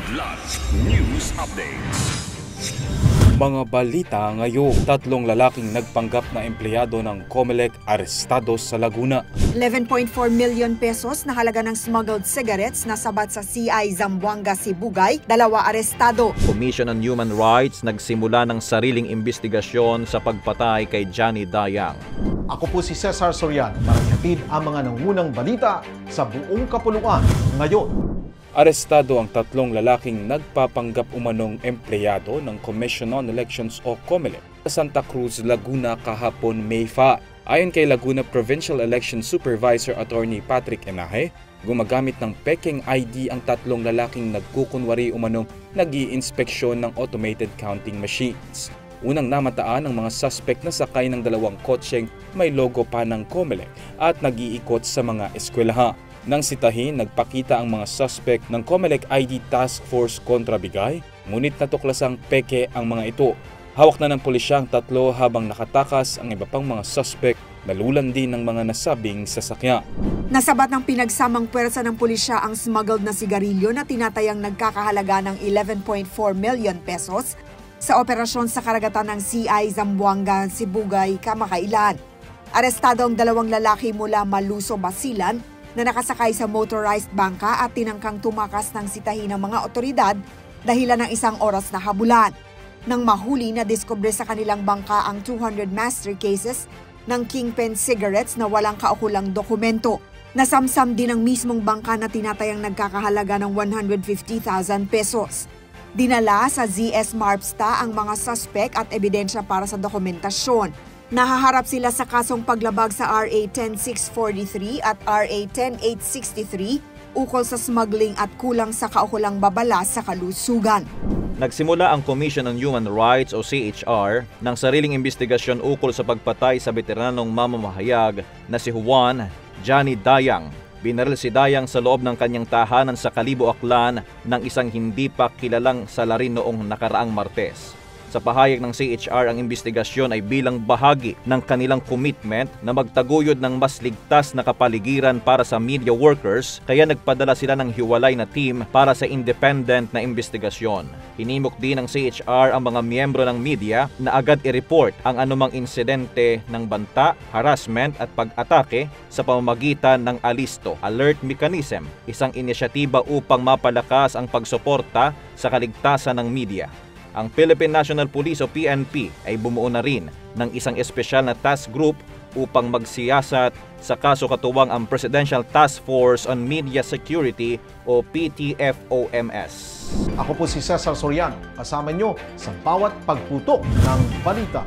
Kilat News Updates. Mga balita ngayon, 3 lalaking nagpanggap na empleyado ng COMELEC arestado sa Laguna. 11.4 million pesos na halaga ng smuggled cigarettes na sabat sa CI Zamboanga, Sibugay, 2 arestado. Commission on Human Rights nagsimula ng sariling investigasyon sa pagpatay kay Johnny Dayang. Ako po si Cesar Sorian para ihatid ang mga nangunang balita sa buong kapuluan ngayon. Arestado ang 3 lalaking nagpapanggap umanong empleyado ng Commission on Elections o COMELEC sa Santa Cruz, Laguna kahapon May 5. Ayon kay Laguna Provincial Election Supervisor Attorney Patrick Enaje, gumagamit ng peking ID ang 3 lalaking nagkukunwari umanong nag-iinspeksyon ng automated counting machines. Unang namataan ang mga suspect na sakay ng 2 kotseng may logo pa ng COMELEC at nag-iikot sa mga eskwelahan. Nang sitahin, nagpakita ang mga suspect ng COMELEC ID Task Force kontra bigay, ngunit natuklasang peke ang mga ito. Hawak na ng pulisya ang 3 habang nakatakas ang iba pang mga suspect na lulandi ng mga nasabing sasakyan. Nasabat ng pinagsamang pwersa ng pulisya ang smuggled na sigarilyo na tinatayang nagkakahalaga ng 11.4 million pesos sa operasyon sa karagatan ng CI Zamboanga, Sibugay, kamakailan. Arestado ang 2 lalaki mula Maluso, Basilan na nakasakay sa motorized bangka at tinangkang tumakas ng sitahin ng mga otoridad dahilan ng 1 oras na habulan. Nang mahuli na diskubre sa kanilang bangka ang 200 master cases ng Kingpin cigarettes na walang kaukulang dokumento. Nasamsam din ang mismong bangka na tinatayang nagkakahalaga ng 150,000 pesos. Dinala sa ZS Marpsta ang mga suspect at ebidensya para sa dokumentasyon. Nahaharap sila sa kasong paglabag sa RA 10643 at RA 10863 ukol sa smuggling at kulang sa kaukulang babala sa kalusugan. Nagsimula ang Commission on Human Rights o CHR ng sariling investigasyon ukol sa pagpatay sa veteranong mamamahayag na si Juan Johnny Dayang. Binaril si Dayang sa loob ng kanyang tahanan sa Kalibo, Aklan ng isang hindi pa kilalang salarin noong nakaraang Martes. Sa pahayag ng CHR, ang investigasyon ay bilang bahagi ng kanilang commitment na magtaguyod ng mas ligtas na kapaligiran para sa media workers, kaya nagpadala sila ng hiwalay na team para sa independent na investigasyon. Hinimok din ng CHR ang mga miyembro ng media na agad i-report ang anumang insidente ng banta, harassment at pag-atake sa pamamagitan ng ALISTO, Alert Mechanism, isang inisyatiba upang mapalakas ang pagsuporta sa kaligtasan ng media. Ang Philippine National Police o PNP ay bumuo na rin ng isang espesyal na task group upang magsiyasat sa kaso katuwang ang Presidential Task Force on Media Security o PTFOMS. Ako po si Cesar Sorian, kasama nyo sa bawat pagputok ng balita.